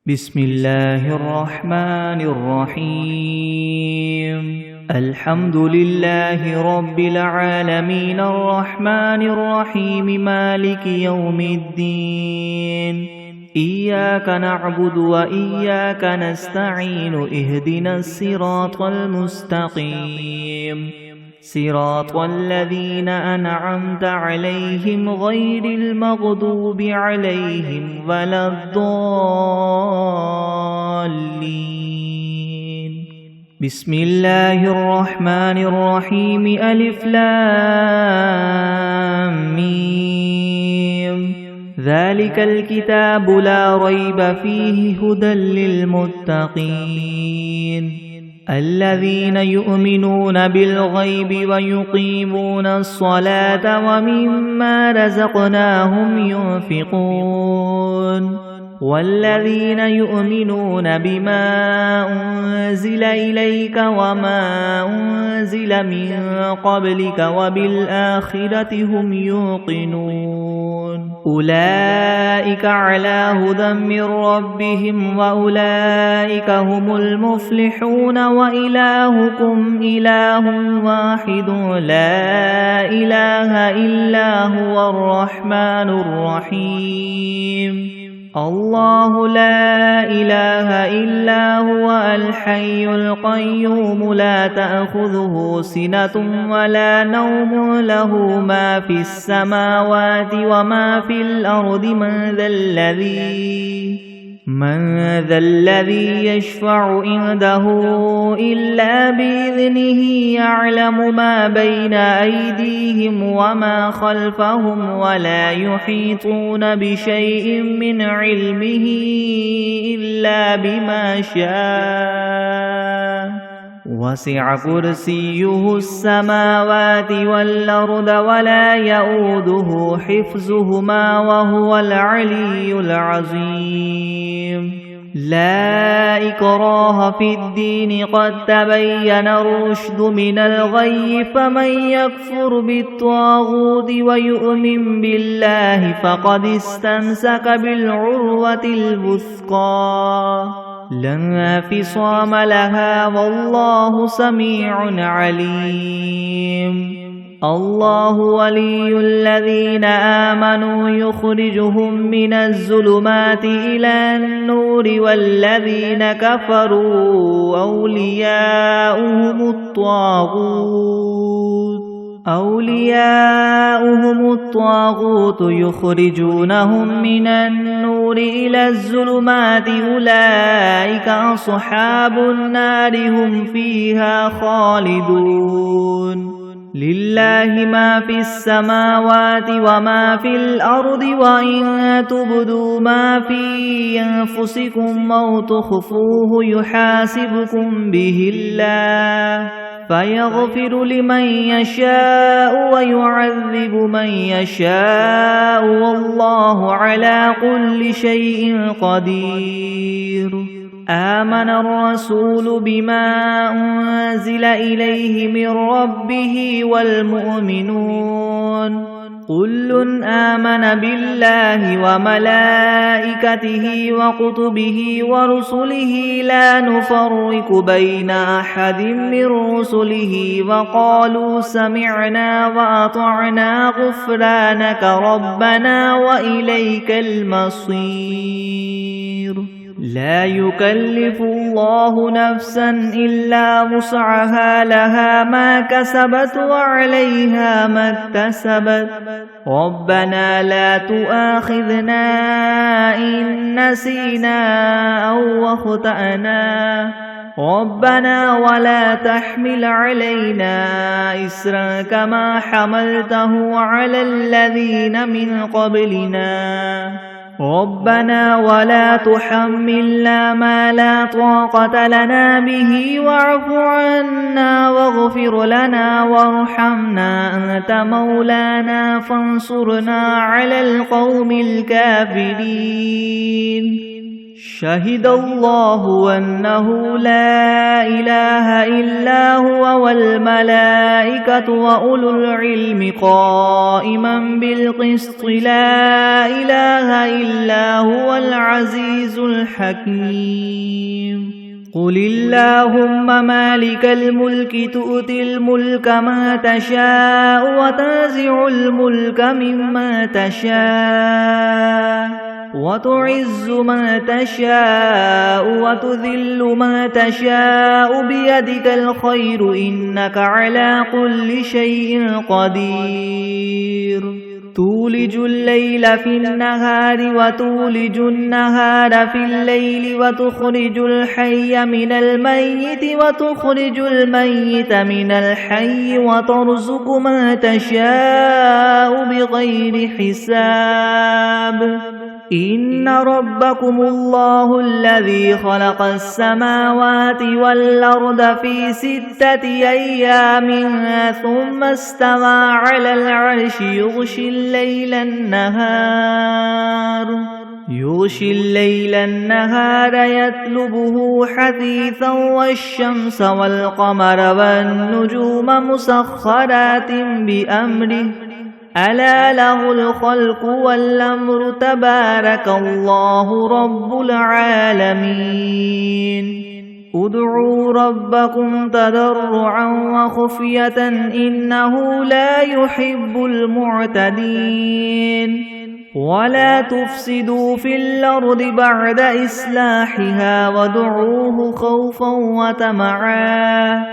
بسم الله الرحمن الرحيم الحمد لله رب العالمين الرحمن الرحيم مالك يوم الدين إياك نعبد وإياك نستعين اهدنا الصراط المستقيم صراط الذين أنعمت عليهم غير المغضوب عليهم ولا الضالين بسم الله الرحمن الرحيم ألف لام ميم ذلك الكتاب لا ريب فيه هدى للمتقين الذين يؤمنون بالغيب ويقيمون الصلاة ومما رزقناهم ينفقون والذين يؤمنون بما أنزل إليك وما أنزل من قبلك وبالآخرة هم يوقنون أولئك على هدى من ربهم وأولئك هم المفلحون وإلهكم إله واحد لا إله إلا هو الرحمن الرحيم الله لا إله إلا هو الحي القيوم لا تأخذه سنة ولا نوم له ما في السماوات وما في الأرض من ذا الذي يشفع عنده إلا بإذنه يعلم ما بين أيديهم وما خلفهم ولا يحيطون بشيء من علمه إلا بما شاء وسع كرسيه السماوات والأرض ولا يؤوده حفظهما وهو العلي العظيم لا إكراه في الدين قد تبين الرشد من الغي فمن يكفر بالطاغوت ويؤمن بالله فقد استمسك بالعروة الوثقى لا انفصام لها والله سميع عليم الله ولي الذين آمنوا يخرجهم من الظلمات إلى النور والذين كفروا أولياؤهم الطاغوت يخرجونهم من النور إلى الظلمات أولئك أصحاب النار هم فيها خالدون لله ما في السماوات وما في الأرض وإن تبدوا ما في أنفسكم أو تخفوه يحاسبكم به الله فيغفر لمن يشاء ويعذب من يشاء والله على كل شيء قدير آمن الرسول بما أنزل إليه من ربه والمؤمنون كل آمن بالله وملائكته وكتبه ورسله لا نفرق بين أحد من رسله وقالوا سمعنا وأطعنا غفرانك ربنا وإليك المصير لا يكلف الله نفسا إلا وسعها لها ما كسبت وعليها ما اكتسبت ربنا لا تؤاخذنا إن نسينا أو أخطأنا ربنا ولا تحمل علينا إسرا كما حملته على الذين من قبلنا ربنا ولا تحملنا ما لا طاقة لنا به واعف عنا واغفر لنا وارحمنا أنت مولانا فانصرنا على القوم الكافرين شهد الله أنه لا إله إلا هو والملائكة وأولو العلم قائما بالقسط لا إله إلا هو العزيز الحكيم قل اللهم مالك الملك تؤتي الملك ما تشاء وتنزع الملك مما تشاء وتعز ما تشاء وتذل ما تشاء بيدك الخير إنك على كل شيء قدير تولج الليل في النهار وتولج النهار في الليل وتخرج الحي من الميت وتخرج الميت من الحي وترزق ما تشاء بغير حساب إن ربكم الله الذي خلق السماوات والأرض في 6 أيام ثم استوى على العرش يغشي الليل النهار يطلبه حثيثا والشمس والقمر والنجوم مسخرات بأمره ألا له الخلق والأمر تبارك الله رب العالمين ادعوا ربكم تضرعا وخفية إنه لا يحب المعتدين ولا تفسدوا في الأرض بعد إصلاحها وادعوه خوفا وطمعا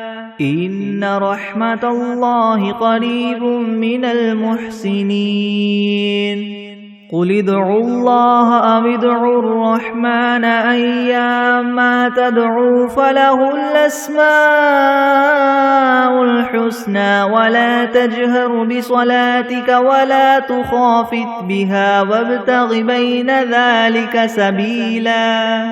إن رحمة الله قريب من المحسنين قل ادعوا الله أو ادعوا الرحمن أيما تدعوا فله الأسماء الحسنى ولا تجهر بصلاتك ولا تخافت بها وابتغ بين ذلك سبيلا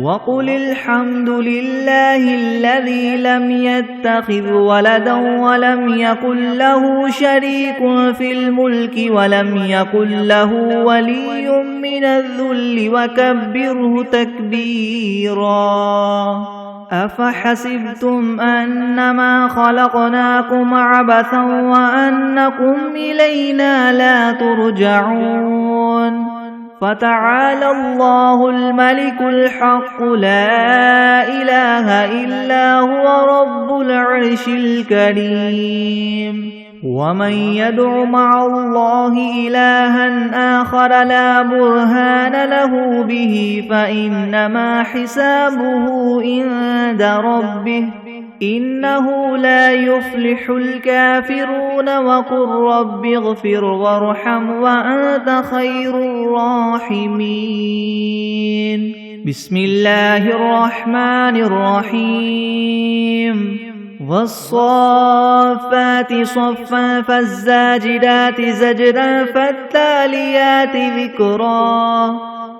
وقل الحمد لله الذي لم يتخذ ولدا ولم يكن له شريك في الملك ولم يكن له ولي من الذل وكبره تكبيرا أفحسبتم أنما خلقناكم عبثا وأنكم إلينا لا ترجعون فتعالى الله الملك الحق لا إله إلا هو رب العرش الكريم ومن يدع مع الله إلها آخر لا برهان له به فإنما حسابه عند ربه إنه لا يفلح الكافرون وقل رب اغفر وارحم وأنت خير الراحمين بسم الله الرحمن الرحيم والصافات صفا فالزاجرات زجرا فالتاليات ذكرا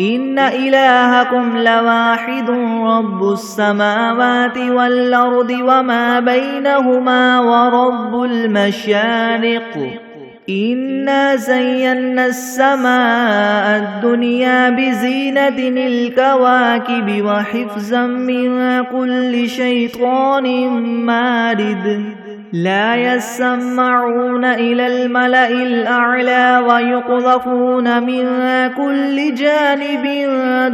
إن إلهكم لواحد رب السماوات والأرض وما بينهما ورب المشارق إنا زينا السماء الدنيا بزينة الكواكب وحفظا من كل شيطان مارد لا يسمعون إلى الملأ الأعلى ويقذفون من كل جانب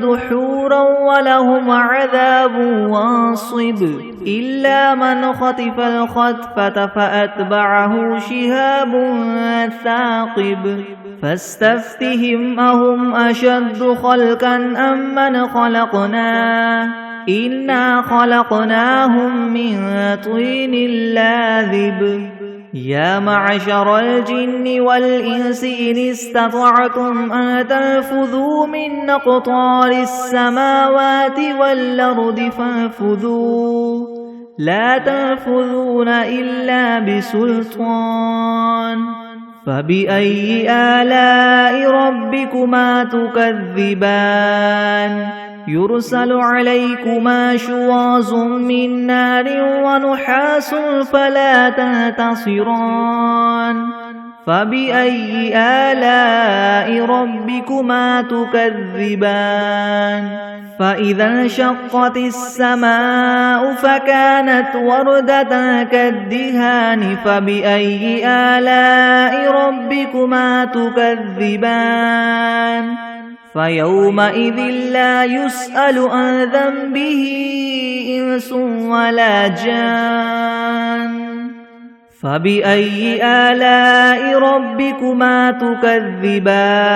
دحورا ولهم عذاب واصب إلا من خطف الخطفة فأتبعه شهاب ثاقب فاستفتهم أهم أشد خلقا أم من خلقنا إنا خلقناهم من طين لاذب يا معشر الجن والإنس إن استطعتم أن تنفذوا من أقطار السماوات والأرض فانفذوا لا تنفذون إلا بسلطان فبأي آلاء ربكما تكذبان يرسل عليكما شواظ من نار ونحاس فلا تنتصران فبأي آلاء ربكما تكذبان فإذا انشقت السماء فكانت وردة كالدهان فبأي آلاء ربكما تكذبان فيومئذ لا يسأل عن ذنبه إنس ولا جان فبأي آلاء ربكما تكذبان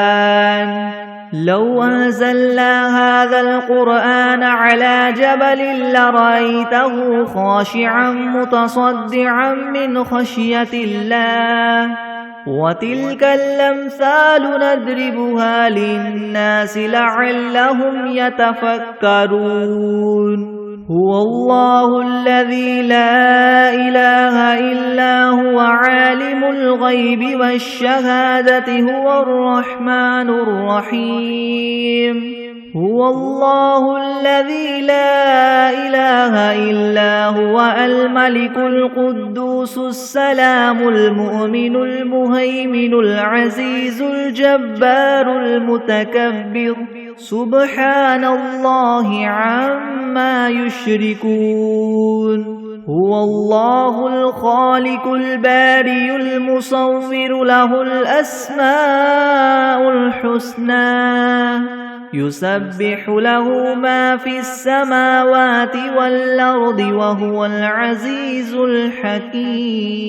لو أنزلنا هذا القرآن على جبل لرأيته خاشعا متصدعا من خشية الله وتلك الأمثال نضربها للناس لعلهم يتفكرون هو الله الذي لا إله إلا هو عالم الغيب والشهادة هو الرحمن الرحيم هو الله الذي لا إله إلا هو الملك القدوس السلام المؤمن المهيمن العزيز الجبار المتكبر سبحان الله عما يشركون هو الله الخالق البارئ المصور له الأسماء الحسنى يسبح له ما في السماوات والأرض وهو العزيز الحكيم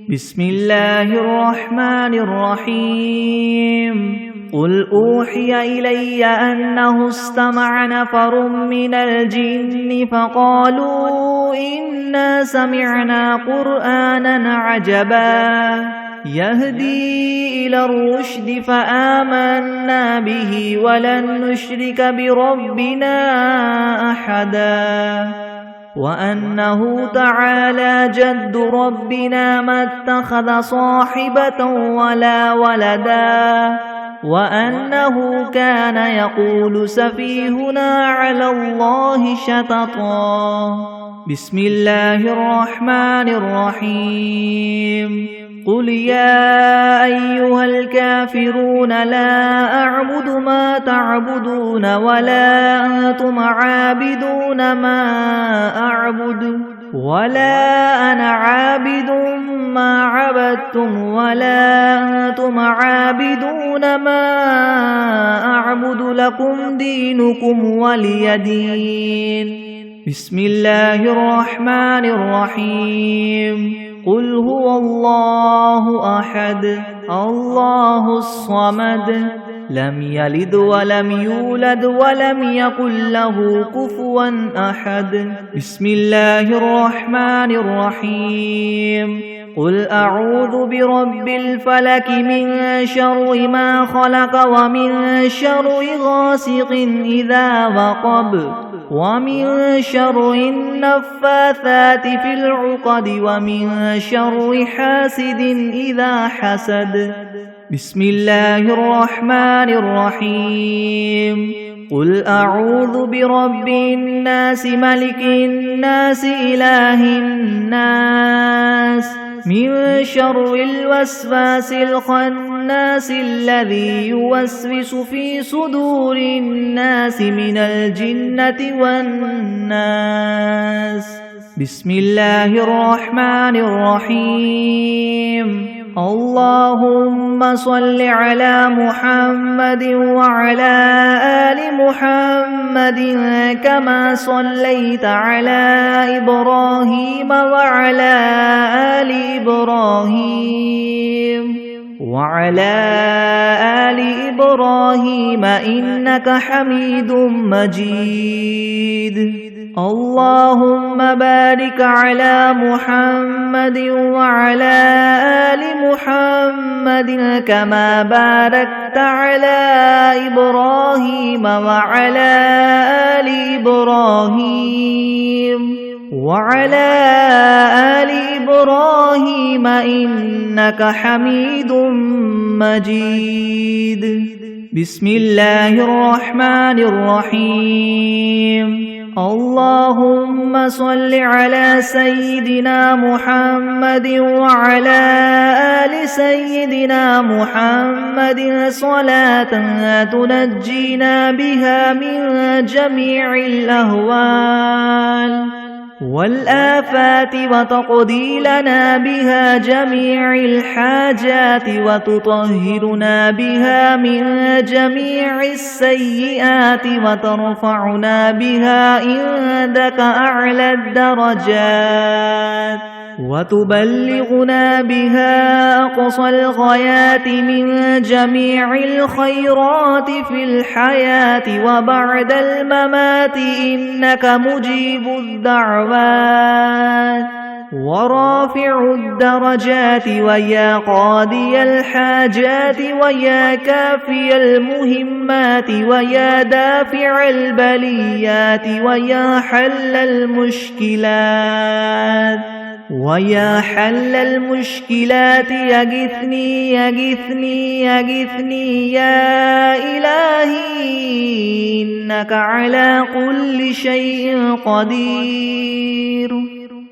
بسم الله الرحمن الرحيم قل أوحي إلي أنه استمع نفر من الجن فقالوا إنا سمعنا قرآنا عجبا يهدي إلى الرشد فآمنا به ولن نشرك بربنا أحدا وأنه تعالى جد ربنا ما اتخذ صاحبة ولا ولدا وأنه كان يقول سفيهنا على الله شططا بسم الله الرحمن الرحيم قل يا أيها الكافرون لا أعبد ما تعبدون ولا أنتم عابدون ما أعبد ولا أنا عابد ما عبدتم ولا أنتم عابدون ما أعبد لكم دينكم ولي دين بسم الله الرحمن الرحيم قل هو الله أحد الله الصمد لم يلد ولم يولد ولم يكن له كفوا أحد بسم الله الرحمن الرحيم قل أعوذ برب الفلك من شر ما خلق ومن شر غاسق إذا وقب ومن شر النفاثات في العقد ومن شر حاسد إذا حسد بسم الله الرحمن الرحيم قل أعوذ برب الناس ملك الناس إله الناس من شر الوسواس الخناس الذي يوسوس في صدور الناس من الجنة والناس بسم الله الرحمن الرحيم اللهم صل على محمد وعلى آل محمد كما صليت على إبراهيم وعلى آل إبراهيم إنك حميد مجيد اللهم بارك على محمد وعلى آل محمد كما باركت على إبراهيم وعلى آل إبراهيم إنك حميد مجيد بسم الله الرحمن الرحيم اللهم صل على سيدنا محمد وعلى آل سيدنا محمد صلاة تنجينا بها من جميع الأهوال والآفات وتقضي لنا بها جميع الحاجات وتطهرنا بها من جميع السيئات وترفعنا بها عندك أعلى الدرجات وتبلغنا بها أقصى الغايات من جميع الخيرات في الحياة وبعد الممات إنك مجيب الدعوات ورافع الدرجات ويا قاضي الحاجات ويا كافي المهمات ويا دافع البليات ويا حل المشكلات ويا حل المشكلات يغثني يغثني يغثني يا إلهي إنك على كل شيء قدير.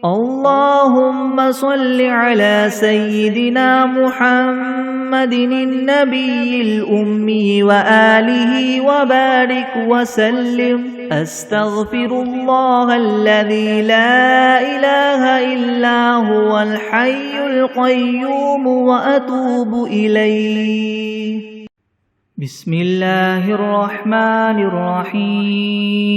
اللهم صل على سيدنا محمد النبي الأمي وآله وبارك وسلم. أستغفر الله الذي لا إله إلا هو الحي القيوم وأتوب إليه. بسم الله الرحمن الرحيم.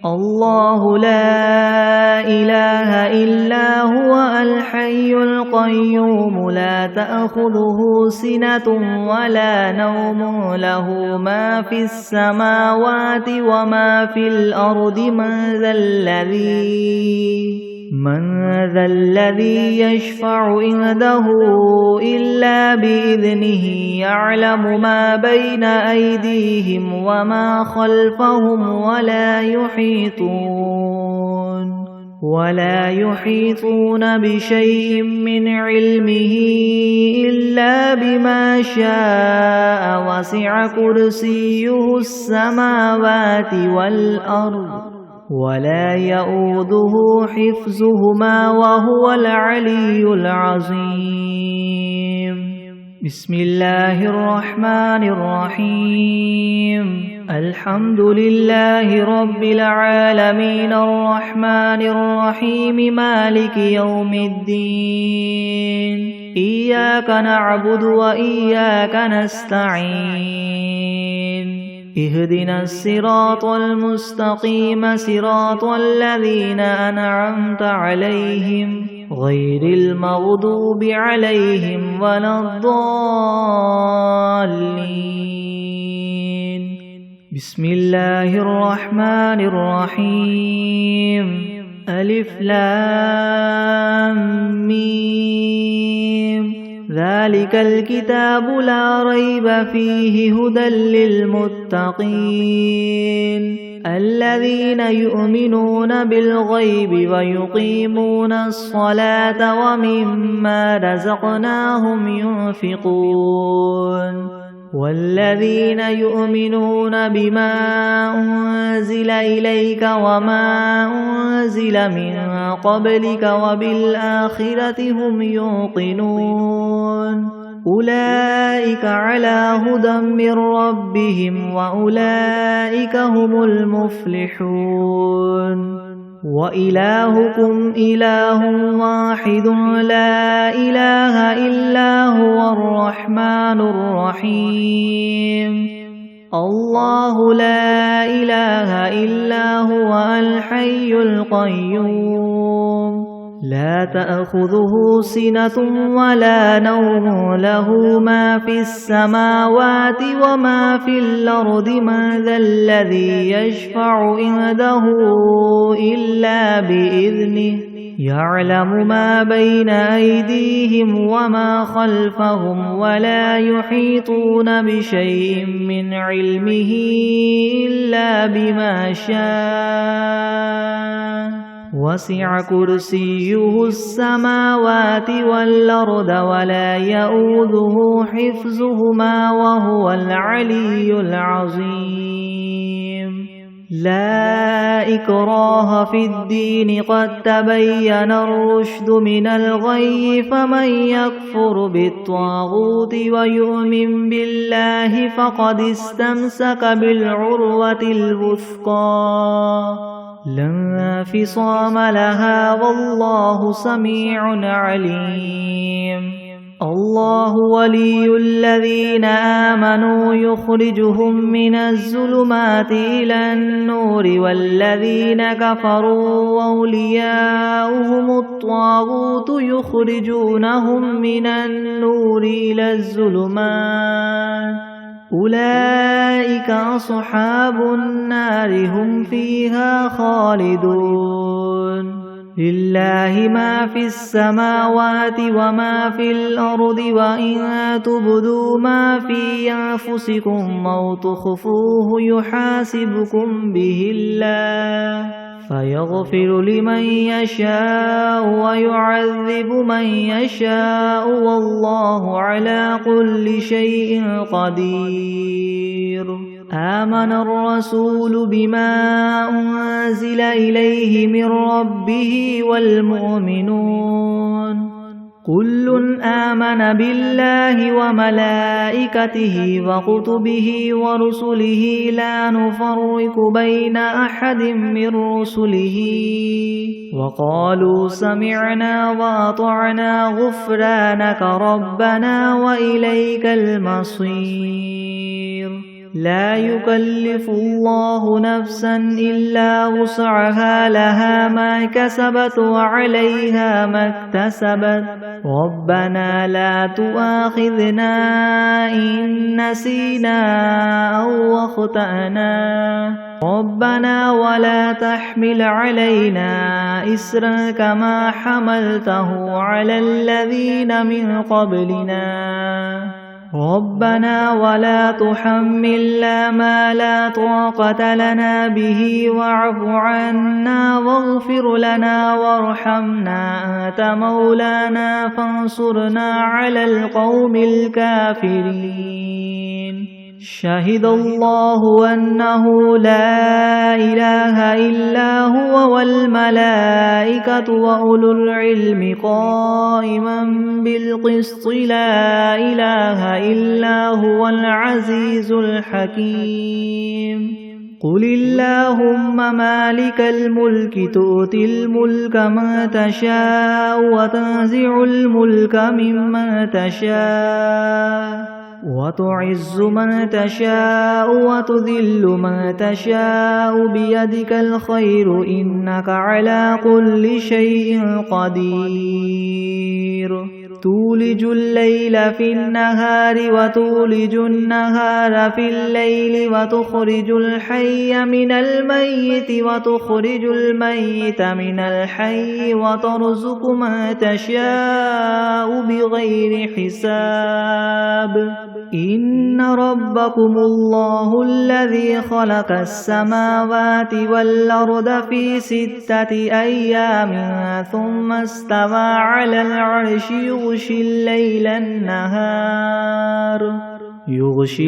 الله لا إله إلا هو الحي القيوم لا تأخذه سنة ولا نوم له ما في السماوات وما في الأرض من ذا الذي يشفع عنده إلا بإذنه يعلم ما بين أيديهم وما خلفهم ولا يحيطون بشيء من علمه إلا بما شاء وسع كرسيه السماوات والأرض ولا يؤوده حفظهما وهو العلي العظيم. بسم الله الرحمن الرحيم. الحمد لله رب العالمين الرحمن الرحيم مالك يوم الدين. إياك نعبد وإياك نستعين. اهدنا الصراط المستقيم صراط الذين أنعمت عليهم غير المغضوب عليهم ولا الضالين. بسم الله الرحمن الرحيم. ألف لام ميم. ذلك الكتاب لا ريب فيه هدى للمتقين الذين يؤمنون بالغيب ويقيمون الصلاة ومما رزقناهم ينفقون والذين يؤمنون بما أنزل إليك وما أنزل من قبلك وبالآخرة هم يوقنون أولئك على هدى من ربهم وأولئك هم المفلحون. وإلهكم إله واحد لا إله إلا هو الرحمن الرحيم. الله لا إله إلا هو الحي القيوم لا تأخذه سنة ولا نوم له ما في السماوات وما في الأرض من ذا الذي يشفع عنده إلا بإذنه يعلم ما بين أيديهم وما خلفهم ولا يحيطون بشيء من علمه إلا بما شاء وسع كرسيه السماوات والأرض ولا يؤوده حفظهما وهو العلي العظيم. لا إكراه في الدين قد تبين الرشد من الغي فمن يكفر بالطاغوت ويؤمن بالله فقد استمسك بالعروة الوثقى لا انفصام لها والله سميع عليم. الله ولي الذين آمنوا يخرجهم من الظلمات إلى النور والذين كفروا أولياؤهم الطاغوت يخرجونهم من النور إلى الظلمات أولئك أصحاب النار هم فيها خالدون. لله ما في السماوات وما في الأرض وإن تبدوا ما في أنفسكم أو تخفوه يحاسبكم به الله فيغفر لمن يشاء ويعذب من يشاء والله على كل شيء قدير. آمن الرسول بما أنزل إليه من ربه والمؤمنون كل آمن بالله وملائكته وكتبه ورسله لا نفرق بين أحد من رسله وقالوا سمعنا وأطعنا غفرانك ربنا وإليك المصير. لا يكلف الله نفسا إلا وسعها لها ما كسبت وعليها ما اكتسبت ربنا لا تؤاخذنا إن نسينا أو أخطأنا ربنا ولا تحمل علينا إسرا كما حملته على الذين من قبلنا ربنا ولا تحملنا ما لا طاقة لنا به واعف عنا واغفر لنا وارحمنا أنت مولانا فانصرنا على القوم الكافرين. شهد الله أنه لا إله إلا هو والملائكة وأولو العلم قائما بالقسط لا إله إلا هو العزيز الحكيم. قل اللهم مالك الملك تؤتي الملك من تشاء وتنزع الملك ممن تشاء وتعز من تشاء وتذل من تشاء بيدك الخير إنك على كل شيء قدير. تولج الليل في النهار وتولج النهار في الليل وتخرج الحي من الميت وتخرج الميت من الحي وترزق من تشاء بغير حساب. إن ربكم الله الذي خلق السماوات والأرض في 6 أيام ثم استوى على العرش يغشي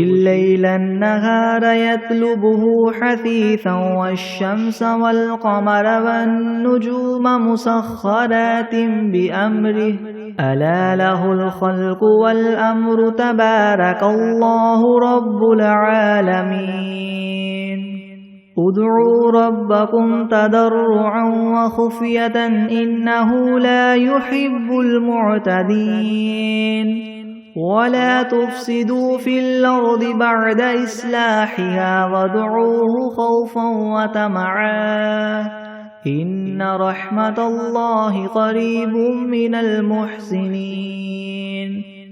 الليل النهار يطلبه حثيثا والشمس والقمر والنجوم مسخرات بأمره ألا له الخلق والأمر تبارك الله رب العالمين. ادعوا ربكم تضرعا وخفية إنه لا يحب المعتدين. ولا تفسدوا في الأرض بعد إصلاحها وادعوه خوفا وطمعا إن رحمة الله قريب من المحسنين.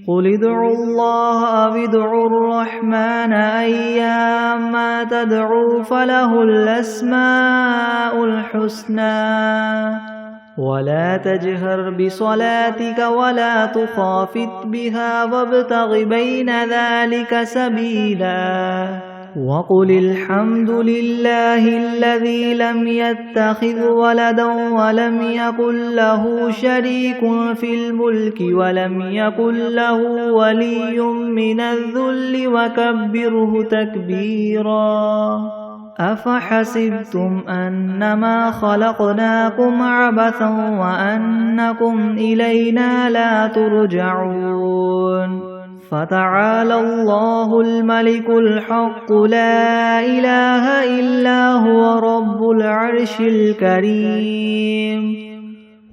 قل ادعوا الله أو ادعوا الرحمن أيما تدعوا فله الأسماء الحسنى. ولا تجهر بصلاتك ولا تخافت بها وابتغ بين ذلك سبيلا. وقل الحمد لله الذي لم يتخذ ولدا ولم يكن له شريك في الملك ولم يكن له ولي من الذل وكبره تكبيرا. أفحسبتم أنما خلقناكم عبثا وأنكم إلينا لا ترجعون فتعالى الله الملك الحق لا إله إلا هو رب العرش الكريم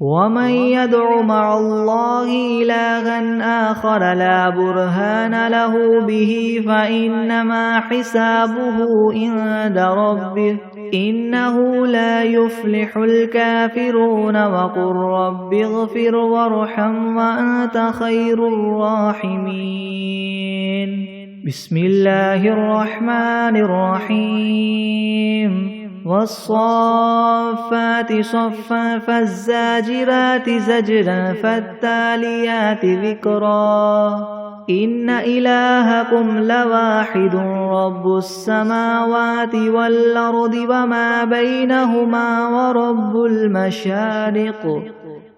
ومن يدع مع الله إلها آخر لا برهان له به فإنما حسابه عند ربه إنه لا يفلح الكافرون وقل رب اغفر وارحم وأنت خير الراحمين بسم الله الرحمن الرحيم والصافات صفا فالزاجرات زجرا فالتاليات ذكرا إن إلهكم لواحد رب السماوات والأرض وما بينهما ورب المشارق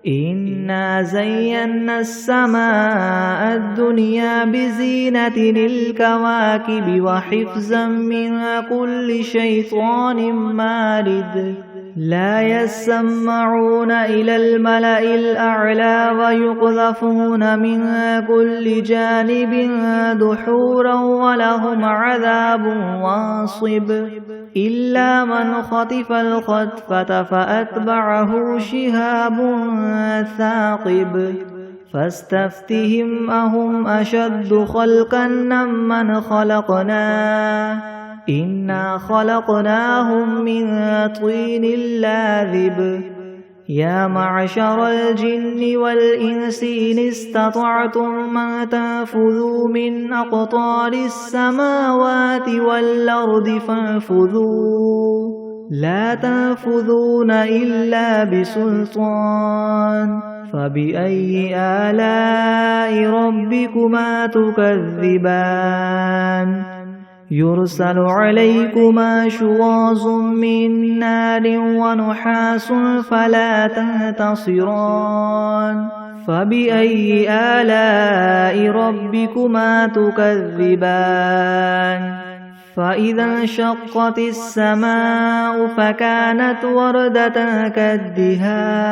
إنا زينا السماء الدنيا بزينة الكواكب وحفظا من كل شيطان مارد لا يسمعون إلى الملأ الأعلى ويقذفون من كل جانب دحورا ولهم عذاب واصب إلا من خطف الخطفة فأتبعه شهاب ثاقب فاستفتهم أهم أشد خلقا ممن خلقنا إنا خلقناهم من طين لاذب يا معشر الجن والإنس إن استطعتم أن تنفذوا من أقطار السماوات والأرض فانفذوا لا تنفذون إلا بسلطان فبأي آلاء ربكما تكذبان يرسل عليكما شواظ من نار ونحاس فلا تنتصران فبأي آلاء ربكما تكذبان فإذا انشقت السماء فكانت وردة كالدهان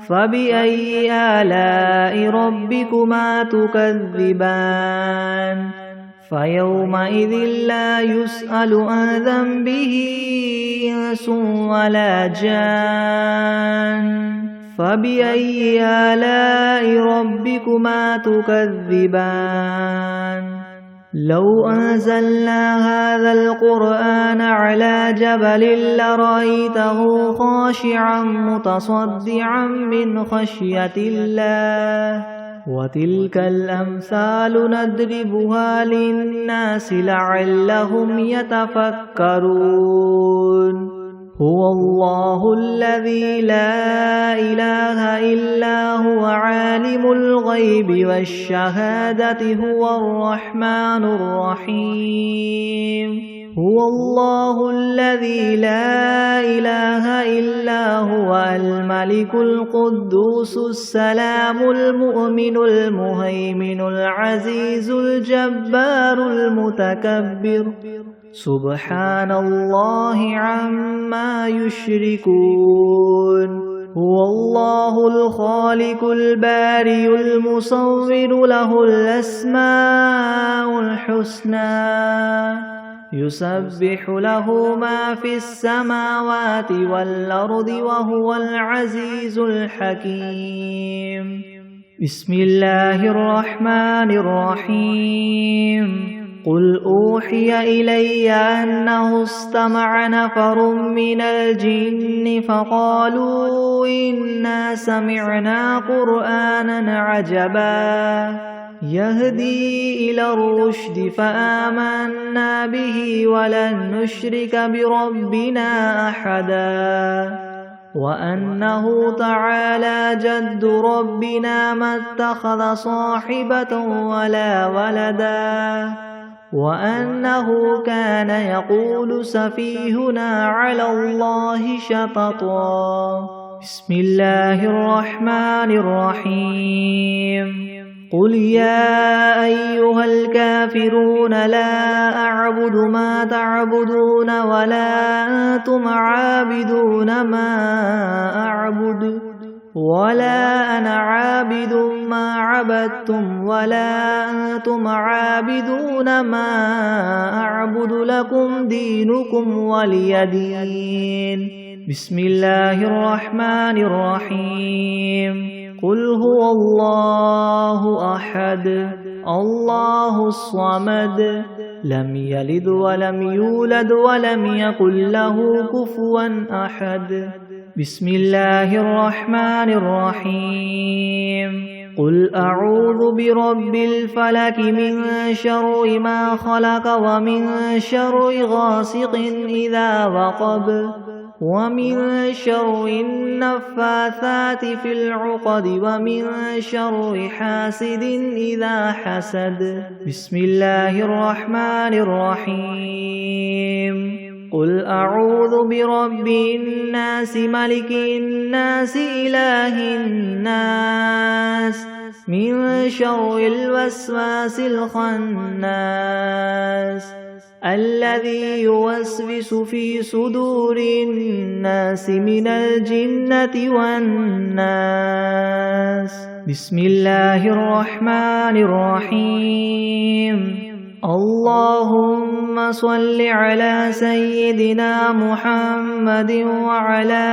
فبأي آلاء ربكما تكذبان فيومئذ لا يسأل عن ذنبه إنس ولا جان فبأي آلاء ربكما تكذبان لو أنزلنا هذا القرآن على جبل لرأيته خاشعا متصدعا من خشية الله وتلك الأمثال نضربها للناس لعلهم يتفكرون هو الله الذي لا إله إلا هو عالم الغيب والشهادة هو الرحمن الرحيم هو الله الذي لا إله إلا هو الملك القدوس السلام المؤمن المهيمن العزيز الجبار المتكبر سبحان الله عما يشركون هو الله الخالق البارئ المصور له الأسماء الحسنى يسبح له ما في السماوات والأرض وهو العزيز الحكيم بسم الله الرحمن الرحيم قل أوحي إلي أنه استمع نفر من الجن فقالوا إنا سمعنا قرآنا عجبا يهدي إلى الرشد فآمنا به ولن نشرك بربنا أحدا وأنه تعالى جد ربنا ما اتخذ صاحبة ولا ولدا وأنه كان يقول سفيهنا على الله شططا بسم الله الرحمن الرحيم قل يا أيها الكافرون لا أعبد ما تعبدون ولا أنتم عابدون ما أعبد ولا أنا عابد ما عبدتم ولا أنتم عابدون ما أعبد لكم دينكم ولي دين. بسم الله الرحمن الرحيم. قل هو الله أحد الله الصمد لم يلد ولم يولد ولم يكن له كفوا أحد. بسم الله الرحمن الرحيم. قل أعوذ برب الفلك من شر ما خلق ومن شر غاسق إذا وقب ومن شر النفاثات في العقد ومن شر حاسد إذا حسد. بسم الله الرحمن الرحيم. قل أعوذ برب الناس ملك الناس إله الناس من شر الوسواس الخناس الذي يوسوس في صدور الناس من الجنة والناس. بسم الله الرحمن الرحيم. اللهم صل على سيدنا محمد وعلى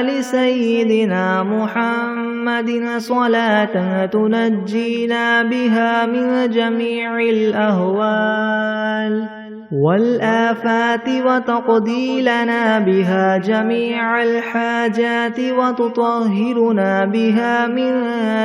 آل سيدنا محمد صلاة تنجينا بها من جميع الأهوال والآفات وتقضي لنا بها جميع الحاجات وتطهرنا بها من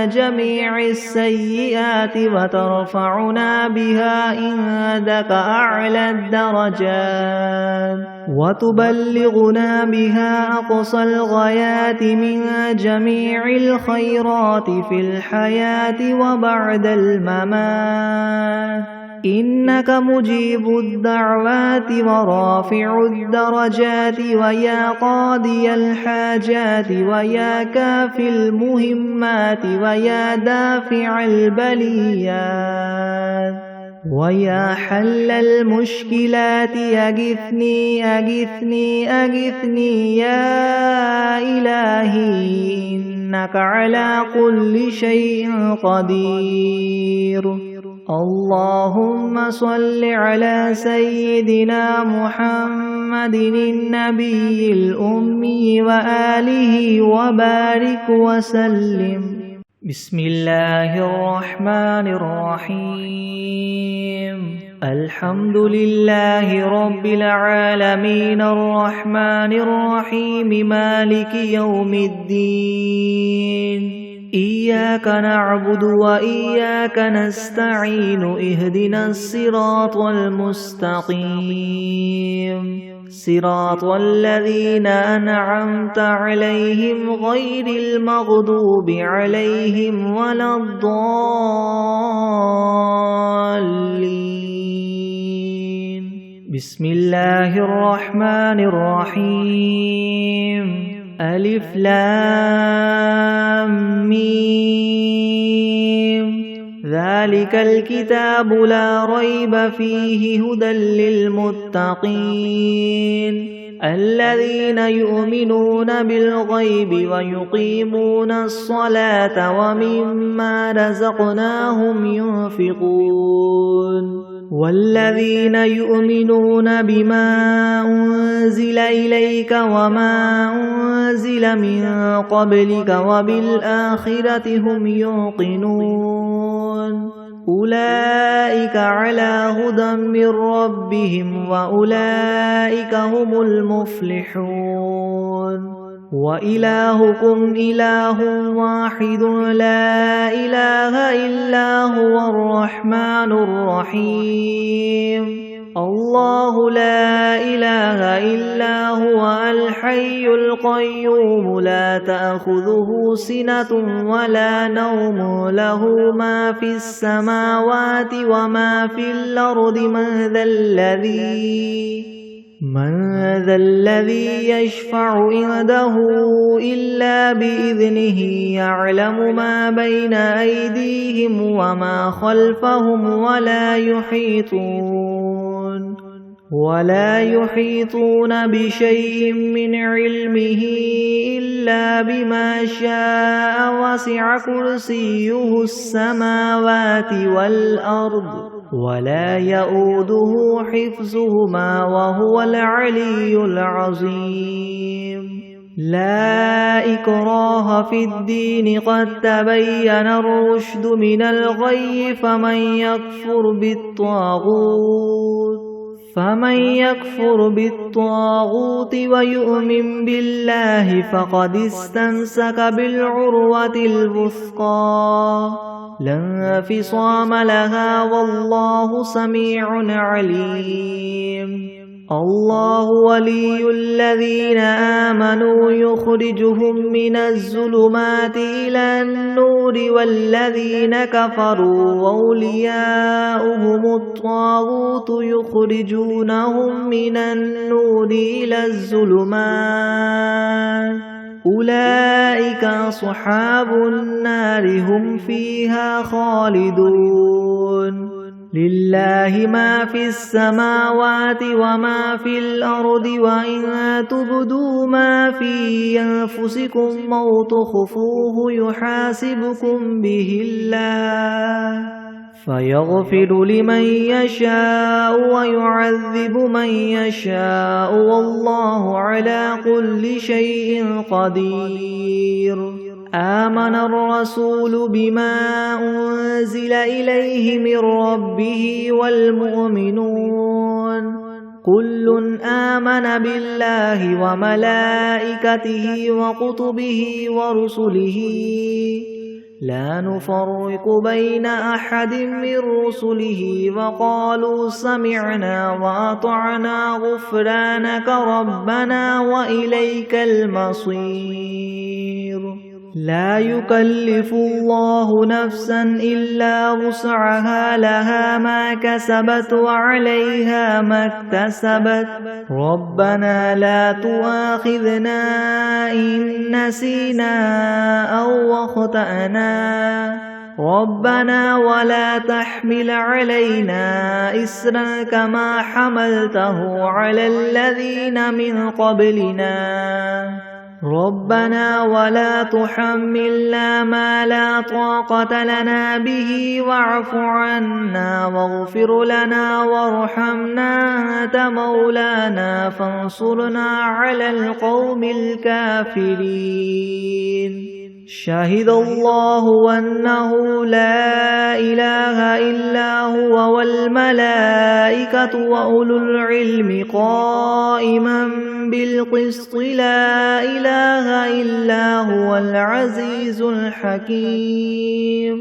جميع السيئات وترفعنا بها عندك أعلى الدرجات وتبلغنا بها أقصى الغايات من جميع الخيرات في الحياة وبعد الممات. إنك مجيب الدعوات ورافع الدرجات ويا قاضي الحاجات ويا كافي المهمات ويا دافع البليات ويا حل المشكلات أغثني أغثني أغثني يا إلهي إنك على كل شيء قدير. اللهم صل على سيدنا محمد النبي الأمي وآله وبارك وسلم. بسم الله الرحمن الرحيم. الحمد لله رب العالمين الرحمن الرحيم مالك يوم الدين. إياك نعبد وإياك نستعين اهدنا الصراط المستقيم صراط الذين أنعمت عليهم غير المغضوب عليهم ولا الضالين. بسم الله الرحمن الرحيم. ألف لام ميم. ذلك الكتاب لا ريب فيه هدى للمتقين الذين يؤمنون بالغيب ويقيمون الصلاة ومما رزقناهم ينفقون والذين يؤمنون بما أنزل إليك وما أنزل من قبلك وبالآخرة هم يوقنون أولئك على هدى من ربهم وأولئك هم المفلحون. وإلهكم إله واحد لا إله إلا هو الرحمن الرحيم. الله لا إله إلا هو الحي القيوم لا تأخذه سنة ولا نوم له ما في السماوات وما في الأرض من ذا الذي من ذا الذي يشفع عنده إلا بإذنه يعلم ما بين أيديهم وما خلفهم ولا يحيطون بشيء من علمه إلا بما شاء وسع كرسيه السماوات والأرض ولا يؤوده حفظهما وهو العلي العظيم لا إكراه في الدين قد تبين الرشد من الغي فمن يكفر بالطاغوت ويؤمن بالله فقد استمسك بالعروة الوثقى لا انفصام لها والله سميع عليم الله ولي الذين آمنوا يخرجهم من الظلمات إلى النور والذين كفروا أولياؤهم الطاغوت يخرجونهم من النور إلى الظلمات أولئك أصحاب النار هم فيها خالدون لله ما في السماوات وما في الأرض وإن تبدوا ما في أنفسكم أو تخفوه يحاسبكم به الله فيغفر لمن يشاء ويعذب من يشاء والله على كل شيء قدير آمن الرسول بما أنزل إليه من ربه والمؤمنون كل آمن بالله وملائكته وكتبه ورسله لا نفرق بين أحد من رسله وقالوا سمعنا وأطعنا غفرانك ربنا وإليك المصير لا يكلف الله نفسا إلا وسعها لها ما كسبت وعليها ما اكتسبت ربنا لا تؤاخذنا إن نسينا أو أخطأنا ربنا ولا تحمل علينا إصرا كما حملته على الذين من قبلنا ربنا ولا تحملنا ما لا طاقة لنا به واعف عنا واغفر لنا وارحمنا أنت مولانا فانصرنا على القوم الكافرين شهد الله أنه لا إله إلا هو والملائكة وأولو العلم قائما بالقسط لا إله إلا هو العزيز الحكيم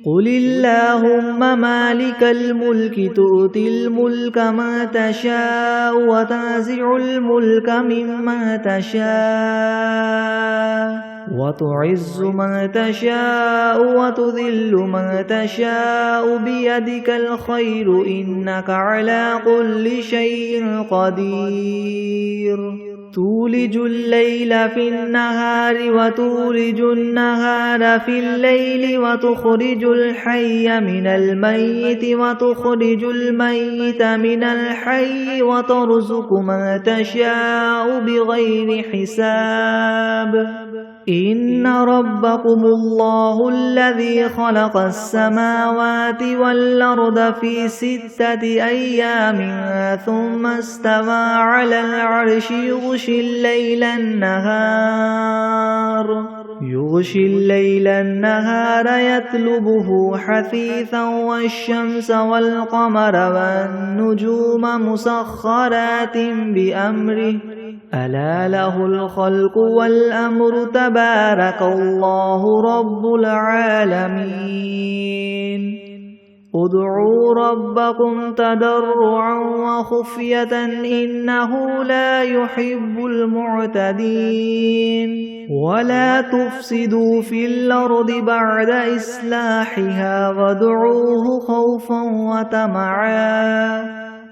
قل اللهم مالك الملك تؤتي الملك من تشاء وتنزع الملك ممن تشاء وتعز من تشاء وتذل من تشاء بيدك الخير إنك على كل شيء قدير تولج الليل في النهار وتولج النهار في الليل وتخرج الحي من الميت وتخرج الميت من الحي وترزق من تشاء بغير حساب إن ربكم الله الذي خلق السماوات والأرض في 6 أيام ثم استوى على العرش يغشي الليل النهار يطلبه حثيثا والشمس والقمر والنجوم مسخرات بأمره ألا له الخلق والأمر تبارك الله رب العالمين ادعوا ربكم تضرعا وخفية إنه لا يحب المعتدين ولا تفسدوا في الأرض بعد إصلاحها وادعوه خوفا وطمعا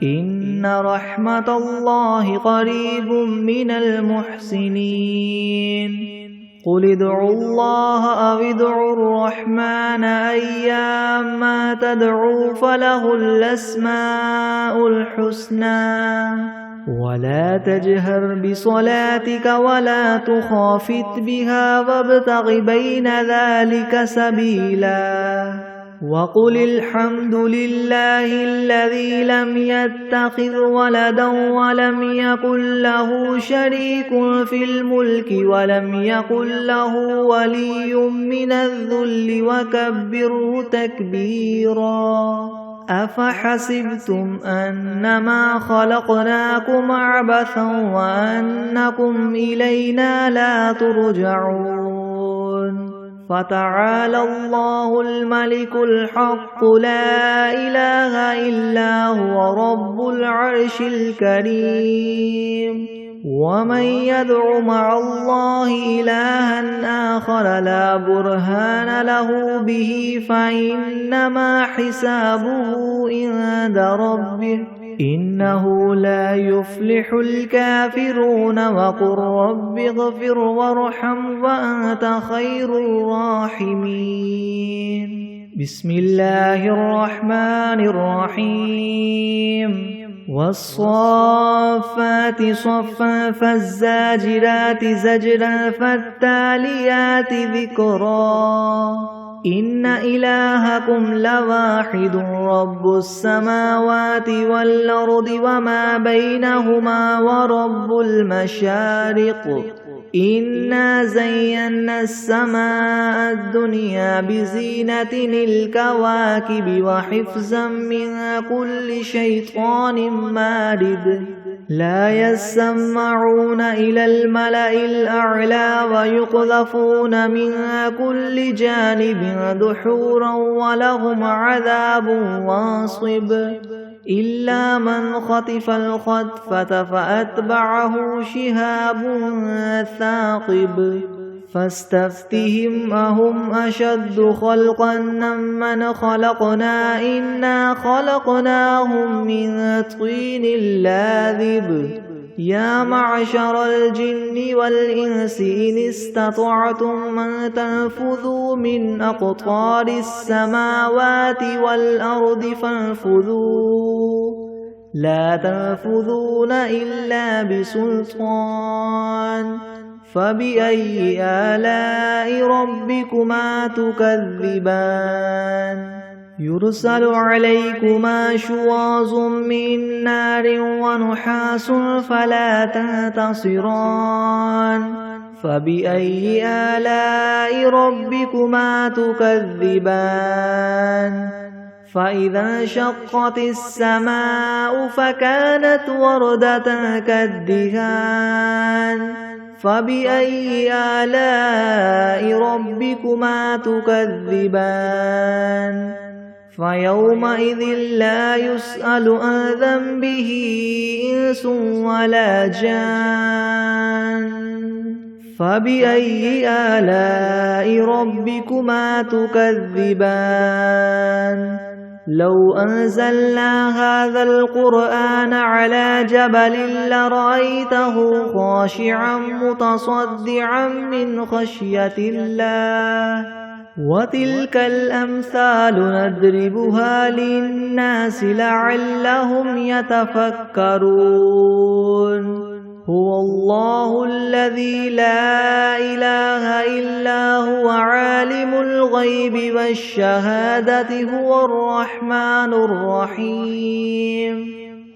إن رحمة الله قريب من المحسنين قل ادعوا الله أو ادعوا الرحمن أيما تدعوا فله الأسماء الحسنى ولا تجهر بصلاتك ولا تخافت بها وابتغ بين ذلك سبيلا وقل الحمد لله الذي لم يتخذ ولدا ولم يكن له شريك في الملك ولم يكن له ولي من الذل وكبره تكبيرا أفحسبتم أنما خلقناكم عبثا وأنكم إلينا لا ترجعون فتعالى الله الملك الحق لا إله إلا هو رب العرش الكريم ومن يدع مع الله إلها آخر لا برهان له به فإنما حسابه عند ربه إنه لا يفلح الكافرون وقل رب اغفر وارحم وأنت خير الراحمين بسم الله الرحمن الرحيم والصافات صفا فالزاجرات زجرا فالتاليات ذكرا إن إلهكم لواحد رب السماوات والأرض وما بينهما ورب المشارق إنا زينا السماء الدنيا بزينة الكواكب وحفظا من كل شيطان مارد لا يسمعون إلى الملأ الأعلى ويقذفون من كل جانب دحورا ولهم عذاب واصب إلا من خطف الخطفة فأتبعه شهاب ثاقب فاستفتهم أهم أشد خلقا ممن خلقنا إنا خلقناهم من طين لاذب يا معشر الجن والإنس إن استطعتم أن تنفذوا من أقطار السماوات والأرض فانفذوا لا تنفذون إلا بسلطان فبأي آلاء ربكما تكذبان يرسل عليكما شواظ من نار ونحاس فلا تنتصران فبأي آلاء ربكما تكذبان فإذا انشقت السماء فكانت وردة كالدهان فبأي آلاء ربكما تكذبان فيومئذ لا يسأل عن ذنبه إنس ولا جان فبأي آلاء ربكما تكذبان لو أنزلنا هذا القرآن على جبل لرأيته خاشعا متصدعا من خشية الله وتلك الأمثال نضربها للناس لعلهم يتفكرون هو الله الذي لا إله إلا هو عالم الغيب والشهادة هو الرحمن الرحيم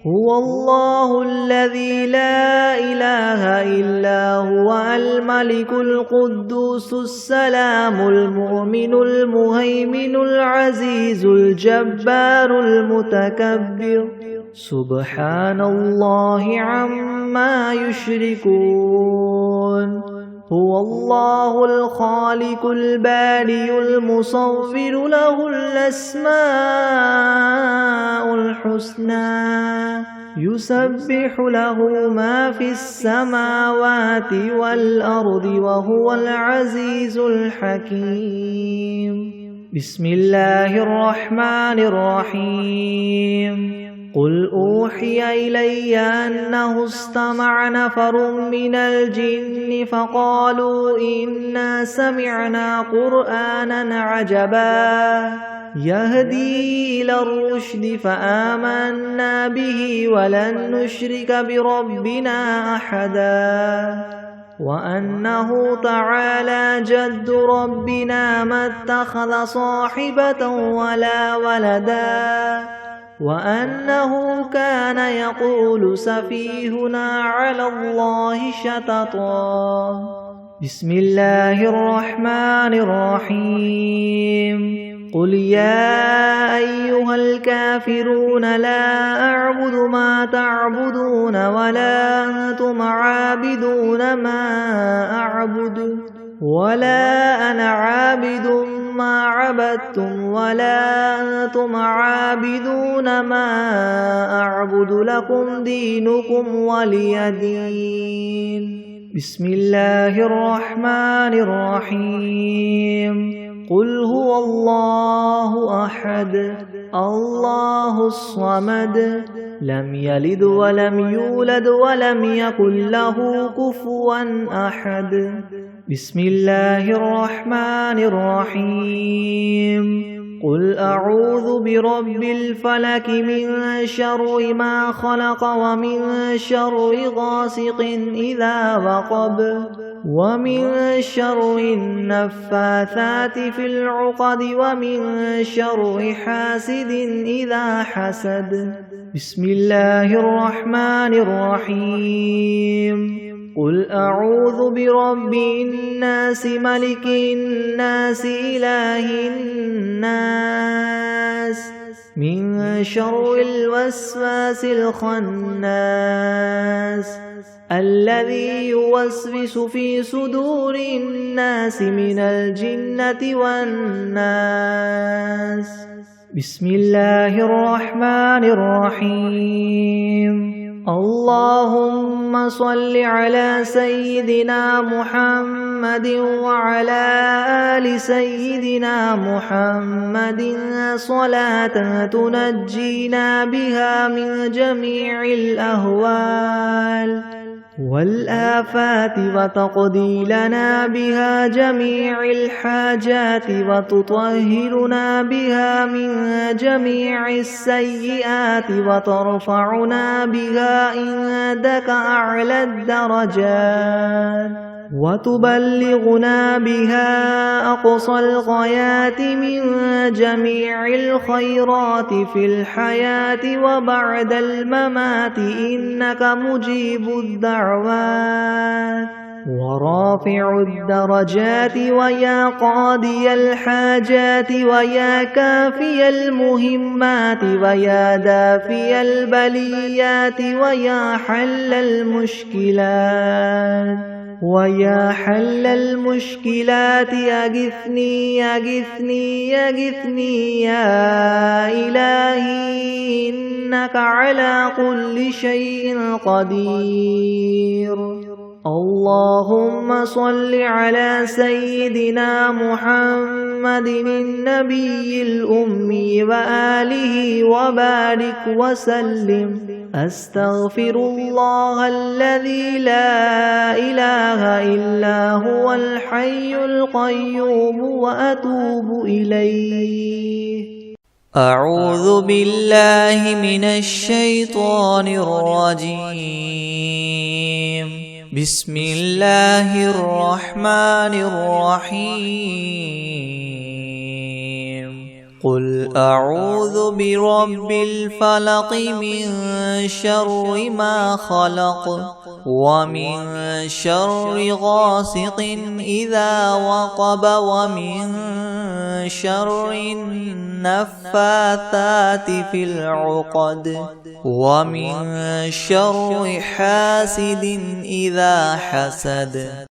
هو الله الذي لا إله إلا هو الملك القدوس السلام المؤمن المهيمن العزيز الجبار المتكبر سبحان الله عما يشركون هو الله الخالق البارئ المصور له الأسماء الحسنى يسبح له ما في السماوات والأرض وهو العزيز الحكيم بسم الله الرحمن الرحيم قل أوحي إلي أنه استمع نفر من الجن فقالوا إنا سمعنا قرآنا عجبا يهدي إلى الرشد فآمنا به ولن نشرك بربنا أحدا وأنه تعالى جد ربنا ما اتخذ صاحبة ولا ولدا وأنه كان يقول سفيهنا على الله شططا بسم الله الرحمن الرحيم قل يا أيها الكافرون لا أعبد ما تعبدون ولا أنتم عابدون ما أعبد ولا أنا عابد ما عبدتم ولا أنتم عابدون ما أعبد لكم دينكم ولي دين بسم الله الرحمن الرحيم قل هو الله أحد الله الصمد لم يلد ولم يولد ولم يكن له كفوا أحد بسم الله الرحمن الرحيم قل أعوذ برب الفلك من شر ما خلق ومن شر غاسق إذا وقب ومن شر النفاثات في العقد ومن شر حاسد إذا حسد بسم الله الرحمن الرحيم قل أعوذ برب الناس ملك الناس إله الناس من شر الوسواس الخناس الذي يوسوس في صدور الناس من الجنة والناس بسم الله الرحمن الرحيم اللهم صل على سيدنا محمد وعلى آل سيدنا محمد صلاة تنجينا بها من جميع الأهوال والآفات وتقضي لنا بها جميع الحاجات وتطهرنا بها من جميع السيئات وترفعنا بها عندك أعلى الدرجات وتبلغنا بها أقصى الغايات من جميع الخيرات في الحياة وبعد الممات إنك مجيب الدعوات ورافع الدرجات ويا قاضي الحاجات ويا كافي المهمات ويا دافي البليات ويا حل المشكلات ويا حل المشكلات أغثني أغثني أغثني يا إلهي إنك على كل شيء قدير اللهم صل على سيدنا محمد النبي الأمي وآله وبارك وسلم أستغفر الله الذي لا إله إلا هو الحي القيوم وأتوب إليه أعوذ بالله من الشيطان الرجيم بسم الله الرحمن الرحيم قل أعوذ برب الفلق من شر ما خلق ومن شر غاسق إذا وقب ومن شر النفاثات في العقد ومن شر حاسد إذا حسد